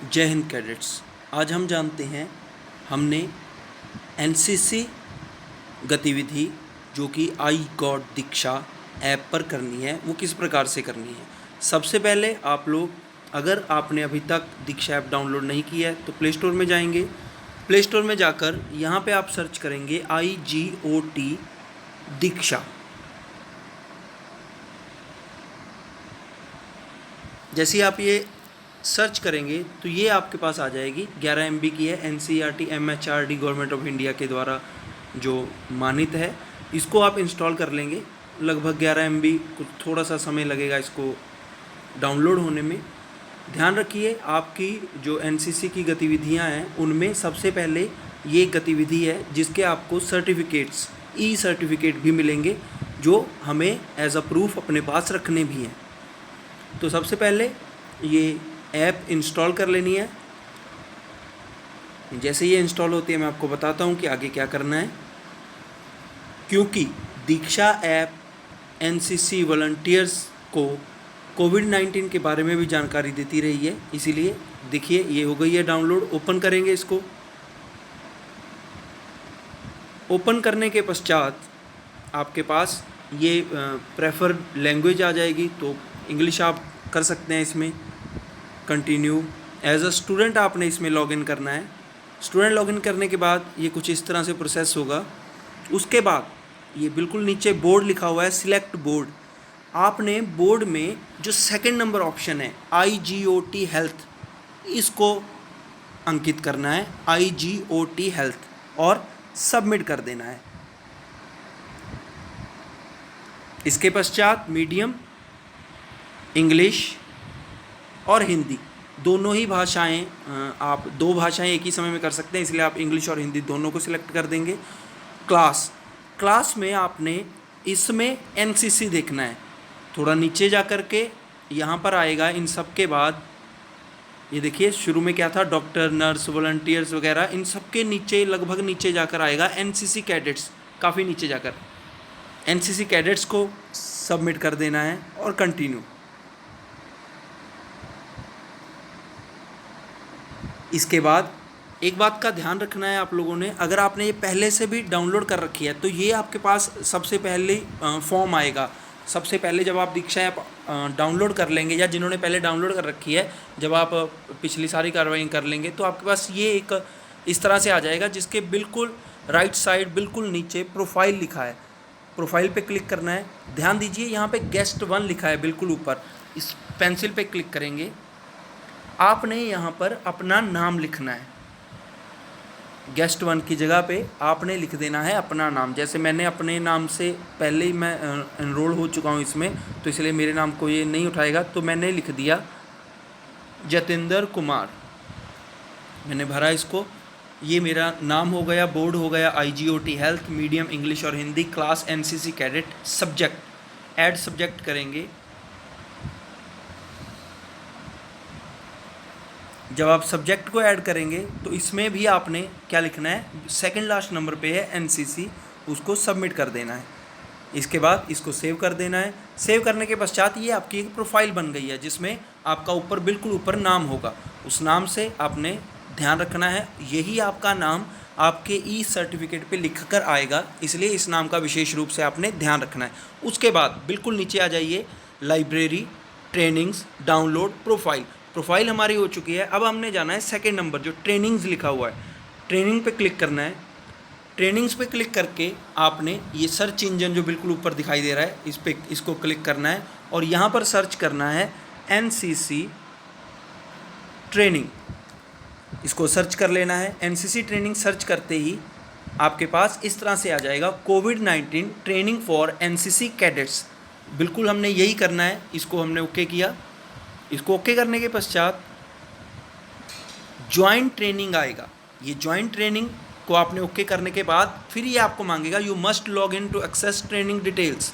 जय हिंद कैडेट्स। आज हम जानते हैं हमने एनसीसी गतिविधि जो कि आई गॉट दीक्षा ऐप पर करनी है वो किस प्रकार से करनी है। सबसे पहले आप लोग, अगर आपने अभी तक दीक्षा ऐप डाउनलोड नहीं किया है तो प्ले स्टोर में जाएंगे। प्ले स्टोर में जाकर यहाँ पे आप सर्च करेंगे IGOT दीक्षा। जैसे आप ये सर्च करेंगे तो ये आपके पास आ जाएगी। 11 MB की है, NCERT MHRD government of India के द्वारा जो मानित है। इसको आप इंस्टॉल कर लेंगे। लगभग 11 MB, कुछ थोड़ा सा समय लगेगा इसको डाउनलोड होने में। ध्यान रखिए आपकी जो NCC की गतिविधियां हैं उनमें सबसे पहले ये गतिविधि है जिसके आपको सर्टिफिकेट्स, सर्टिफिकेट भी मिलेंगे जो हमें एज अ प्रूफ अपने पास रखने भी हैं। तो सबसे पहले ये ऐप इंस्टॉल कर लेनी है। जैसे ये इंस्टॉल होती है मैं आपको बताता हूँ कि आगे क्या करना है। क्योंकि दीक्षा ऐप NCC वॉलंटियर्स को कोविड-19 के बारे में भी जानकारी देती रही है, इसीलिए देखिए ये हो गई है डाउनलोड। ओपन करेंगे इसको। ओपन करने के पश्चात आपके पास ये प्रेफर्ड लैंग्वेज आ जाएगी, तो इंग्लिश आप कर सकते हैं इसमें। कंटिन्यू। एज अ स्टूडेंट आपने इसमें लॉगिन करना है। स्टूडेंट लॉगिन करने के बाद ये कुछ इस तरह से प्रोसेस होगा। उसके बाद ये बिल्कुल नीचे बोर्ड लिखा हुआ है, सिलेक्ट बोर्ड। आपने बोर्ड में जो सेकंड नंबर ऑप्शन है IGOT हेल्थ, इसको अंकित करना है, IGOT हेल्थ, और सबमिट कर देना है। इसके पश्चात मीडियम, इंग्लिश और हिंदी दोनों ही भाषाएं, आप 2 भाषाएं एक ही समय में कर सकते हैं, इसलिए आप इंग्लिश और हिंदी दोनों को सिलेक्ट कर देंगे। क्लास में आपने इसमें NCC देखना है। थोड़ा नीचे जा कर के यहाँ पर आएगा। इन सब के बाद ये देखिए शुरू में क्या था, डॉक्टर, नर्स, वॉलंटियर्स वगैरह, इन सब के नीचे लगभग नीचे जाकर आएगा NCC कैडेट्स। काफ़ी नीचे जाकर NCC कैडेट्स को सबमिट कर देना है और कंटिन्यू। इसके बाद एक बात का ध्यान रखना है आप लोगों ने, अगर आपने ये पहले से भी डाउनलोड कर रखी है तो ये आपके पास सबसे पहले फॉर्म आएगा। सबसे पहले जब आप दीक्षा ऐप डाउनलोड कर लेंगे, या जिन्होंने पहले डाउनलोड कर रखी है, जब आप पिछली सारी कार्रवाई कर लेंगे तो आपके पास ये एक इस तरह से आ जाएगा, जिसके बिल्कुल राइट साइड बिल्कुल नीचे प्रोफाइल लिखा है। प्रोफाइल पे क्लिक करना है। ध्यान दीजिए यहाँ पे गेस्ट 1 लिखा है बिल्कुल ऊपर। इस पेंसिल पे क्लिक करेंगे। आपने यहाँ पर अपना नाम लिखना है। गेस्ट 1 की जगह पे आपने लिख देना है अपना नाम। जैसे मैंने अपने नाम से पहले ही मैं एनरोल हो चुका हूँ इसमें, तो इसलिए मेरे नाम को ये नहीं उठाएगा, तो मैंने लिख दिया जतिंदर कुमार। मैंने भरा इसको। ये मेरा नाम हो गया, बोर्ड हो गया IGOT हेल्थ, मीडियम, इंग्लिश और Hindi, class NCC cadet, subject add subject करेंगे। जब आप सब्जेक्ट को ऐड करेंगे तो इसमें भी आपने क्या लिखना है, सेकंड लास्ट नंबर पे है NCC, उसको सबमिट कर देना है। इसके बाद इसको सेव कर देना है। सेव करने के पश्चात ये आपकी एक प्रोफाइल बन गई है जिसमें आपका ऊपर बिल्कुल ऊपर नाम होगा। उस नाम से आपने ध्यान रखना है, यही आपका नाम आपके सर्टिफिकेट पे लिख कर आएगा, इसलिए इस नाम का विशेष रूप से आपने ध्यान रखना है। उसके बाद बिल्कुल नीचे आ जाइए, library, trainings, download, profile. Profile हमारी हो चुकी है। अब हमने जाना है सेकंड नंबर जो ट्रेनिंग्स लिखा हुआ है, ट्रेनिंग पे क्लिक करना है। ट्रेनिंग्स पे क्लिक करके आपने ये सर्च इंजन जो बिल्कुल ऊपर दिखाई दे रहा है इसको क्लिक करना है और यहाँ पर सर्च करना है NCC ट्रेनिंग। इसको सर्च कर लेना है। NCC ट्रेनिंग सर्च करते ही आपके पास इस तरह से आ जाएगा, कोविड-19 ट्रेनिंग फॉर NCC कैडेट्स। बिल्कुल हमने यही करना है। इसको हमने ओके किया। इसको ओके करने के पश्चात ज्वाइंट ट्रेनिंग आएगा। ये ज्वाइंट ट्रेनिंग को आपने ओके करने के बाद फिर ये आपको मांगेगा you must log in to access training details.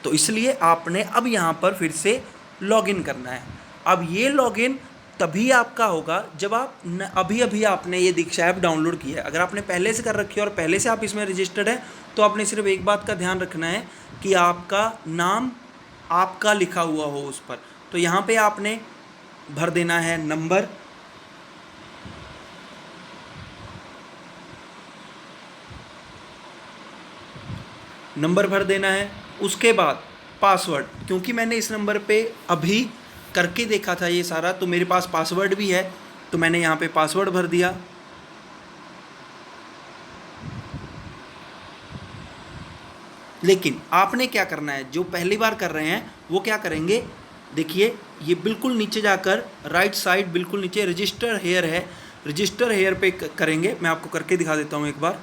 तो इसलिए आपने अब यहाँ पर फिर से लॉगिन करना है। अब ये लॉगिन तभी आपका होगा जब आप अभी आपने ये दीक्षा ऐप डाउनलोड किया है। अगर आपने पहले से कर रखी है और पहले से आप इसमें रजिस्टर्ड है तो आपने सिर्फ एक बात का ध्यान रखना है कि आपका नाम आपका लिखा हुआ हो उस पर। तो यहाँ पे आपने भर देना है नंबर, नंबर भर देना है। उसके बाद पासवर्ड, क्योंकि मैंने इस नंबर पे अभी करके देखा था ये सारा, तो मेरे पास पासवर्ड भी है, तो मैंने यहाँ पे पासवर्ड भर दिया। लेकिन आपने क्या करना है, जो पहली बार कर रहे हैं वो क्या करेंगे, देखिए ये बिल्कुल नीचे जाकर राइट साइड बिल्कुल नीचे रजिस्टर हेयर है, रजिस्टर हेयर पे करेंगे। मैं आपको करके दिखा देता हूँ एक बार।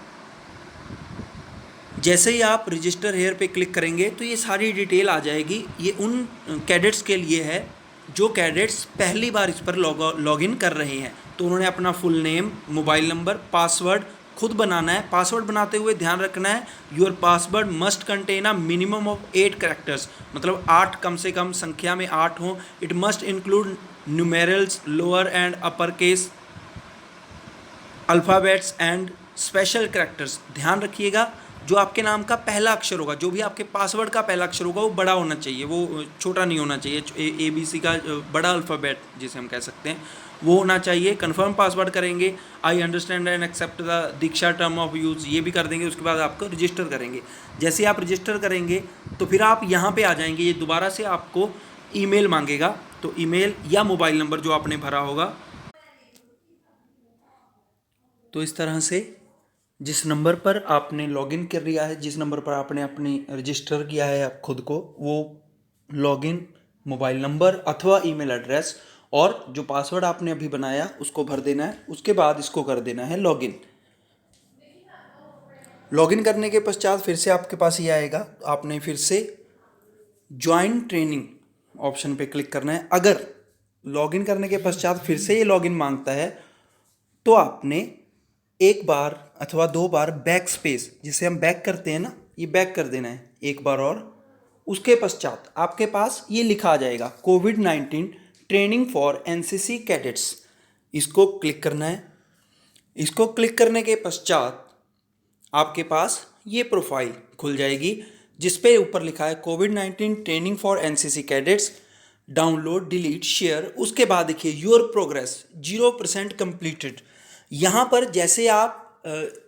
जैसे ही आप रजिस्टर हेयर पे क्लिक करेंगे तो ये सारी डिटेल आ जाएगी। ये उन कैडेट्स के लिए है जो कैडेट्स पहली बार इस पर लॉगिन कर रहे हैं। तो उन्होंने अपना full name, mobile number, password खुद बनाना है। पासवर्ड बनाते हुए ध्यान रखना है, your password must contain a minimum of 8 characters, मतलब 8 कम से कम संख्या में 8 हों। It must include numerals, lower and upper case, alphabets and special characters. ध्यान रखिएगा, जो आपके नाम का पहला अक्षर होगा, जो भी आपके पासवर्ड का पहला अक्षर होगा, वो बड़ा होना चाहिए, वो छोटा नहीं होना चाहिए। ABC का बड़ा अल्फ़ाबेट जिसे हम कह सकते हैं वो होना चाहिए। कंफर्म पासवर्ड करेंगे, I understand and accept the Diksha term of use, ये भी कर देंगे। उसके बाद आपको रजिस्टर करेंगे। जैसे आप रजिस्टर करेंगे तो फिर आप यहाँ पे आ जाएंगे। ये दोबारा से आपको ईमेल मांगेगा, तो ईमेल या मोबाइल नंबर जो आपने भरा होगा, तो इस तरह से जिस नंबर पर आपने लॉगिन कर लिया है, जिस नंबर पर आपने अपनी रजिस्टर किया है आप खुद को, वो लॉगिन मोबाइल नंबर अथवा ईमेल एड्रेस और जो पासवर्ड आपने अभी बनाया उसको भर देना है। उसके बाद इसको कर देना है लॉगिन। लॉगिन करने के पश्चात फिर से आपके पास ये आएगा, आपने फिर से ज्वाइन ट्रेनिंग ऑप्शन पे क्लिक करना है। अगर लॉगिन करने के पश्चात फिर से ये लॉगिन मांगता है तो आपने एक बार अथवा 2 बार बैक स्पेस, जिसे हम बैक करते हैं ना, ये बैक कर देना है एक बार और। उसके पश्चात आपके पास ये लिखा आ जाएगा कोविड-19 ट्रेनिंग फॉर NCC कैडेट्स, इसको क्लिक करना है। इसको क्लिक करने के पश्चात आपके पास ये प्रोफाइल खुल जाएगी जिस पे ऊपर लिखा है कोविड-19 training for NCC cadets, download, delete, share. उसके बाद देखिए योर प्रोग्रेस 0% कंप्लीटेड। यहाँ पर जैसे आप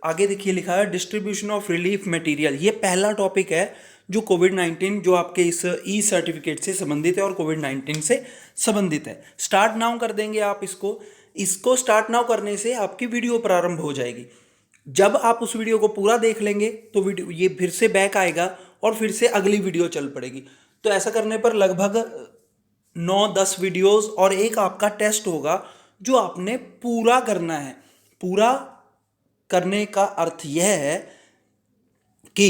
आगे देखिए लिखा है डिस्ट्रीब्यूशन ऑफ रिलीफ मटेरियल, ये पहला टॉपिक है जो कोविड-19 जो आपके इस ई सर्टिफिकेट से संबंधित है और कोविड-19 से संबंधित है। स्टार्ट नाउ कर देंगे आप इसको स्टार्ट नाउ करने से आपकी वीडियो प्रारंभ हो जाएगी। जब आप उस वीडियो को पूरा देख लेंगे तो वीडियो ये फिर से बैक आएगा और फिर से अगली वीडियो चल पड़ेगी। तो ऐसा करने पर लगभग 9-10 वीडियोस और एक आपका टेस्ट होगा जो आपने पूरा करना है। पूरा करने का अर्थ यह है कि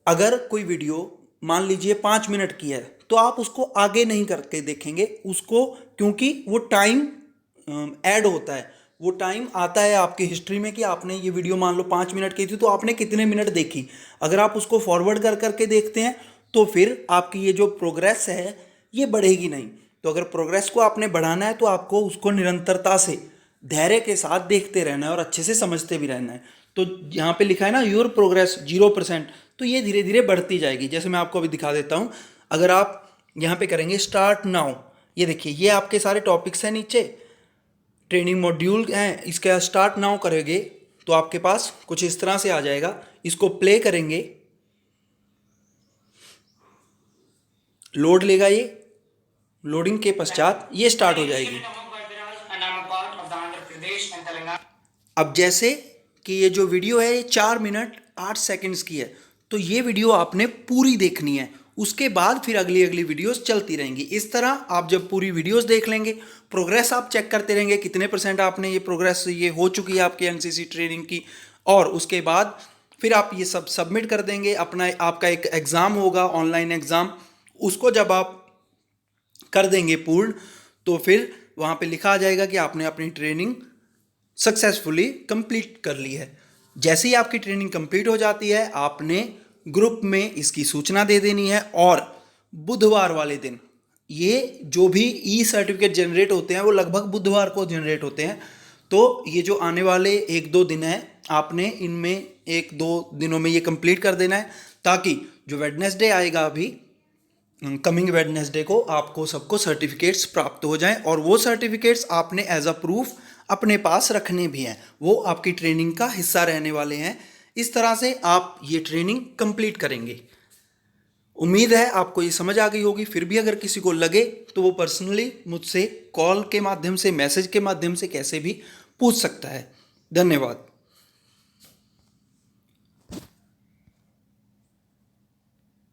अगर कोई वीडियो मान लीजिए 5 मिनट की है तो आप उसको आगे नहीं करके देखेंगे उसको, क्योंकि वो टाइम ऐड होता है, वो टाइम आता है आपकी हिस्ट्री में कि आपने ये वीडियो मान लो 5 मिनट की थी तो आपने कितने मिनट देखी। अगर आप उसको फॉरवर्ड कर करके देखते हैं तो फिर आपकी ये जो प्रोग्रेस है ये बढ़ेगी नहीं। तो अगर प्रोग्रेस को आपने बढ़ाना है तो आपको उसको निरंतरता से धैर्य के साथ देखते रहना है और अच्छे से समझते भी रहना है। तो यहाँ पे लिखा है ना योर प्रोग्रेस 0%, तो ये धीरे धीरे बढ़ती जाएगी। जैसे मैं आपको अभी दिखा देता हूँ, अगर आप यहाँ पे करेंगे स्टार्ट नाउ, ये देखिए ये आपके सारे टॉपिक्स हैं, नीचे ट्रेनिंग मॉड्यूल हैं, इसका स्टार्ट नाउ करेंगे तो आपके पास कुछ इस तरह से आ जाएगा। इसको प्ले करेंगे, लोड लेगा, ये लोडिंग के पश्चात ये स्टार्ट हो जाएगी। अब जैसे कि ये जो वीडियो है ये 4 मिनट 8 सेकंड्स की है, तो ये वीडियो आपने पूरी देखनी है। उसके बाद फिर अगली अगली वीडियोस चलती रहेंगी। इस तरह आप जब पूरी वीडियोस देख लेंगे, प्रोग्रेस आप चेक करते रहेंगे कितने % आपने ये प्रोग्रेस ये हो चुकी है आपकी NCC ट्रेनिंग की, और उसके बाद फिर आप ये सब सबमिट कर देंगे। अपना आपका एक एग्ज़ाम होगा, ऑनलाइन एग्ज़ाम, उसको जब आप कर देंगे पूर्ण तो फिर वहाँ पे लिखा आ जाएगा कि आपने अपनी ट्रेनिंग सक्सेसफुली कंप्लीट कर ली है। जैसे ही आपकी ट्रेनिंग कंप्लीट हो जाती है आपने ग्रुप में इसकी सूचना दे देनी है, और बुधवार वाले दिन ये जो भी ई सर्टिफिकेट जनरेट होते हैं वो लगभग बुधवार को जनरेट होते हैं। तो ये जो आने वाले 1-2 दिन हैं आपने इनमें 1-2 दिनों में ये कंप्लीट कर देना है, ताकि जो वेडनेसडे आएगा अभी कमिंग वेडनेसडे को आपको सबको सर्टिफिकेट्स प्राप्त हो जाएं, और वो सर्टिफिकेट्स आपने एज अ प्रूफ अपने पास रखने भी हैं, वो आपकी ट्रेनिंग का हिस्सा रहने वाले हैं। इस तरह से आप ये ट्रेनिंग कंप्लीट करेंगे। उम्मीद है आपको ये समझ आ गई होगी। फिर भी अगर किसी को लगे तो वो पर्सनली मुझसे कॉल के माध्यम से, मैसेज के माध्यम से कैसे भी पूछ सकता है। धन्यवाद।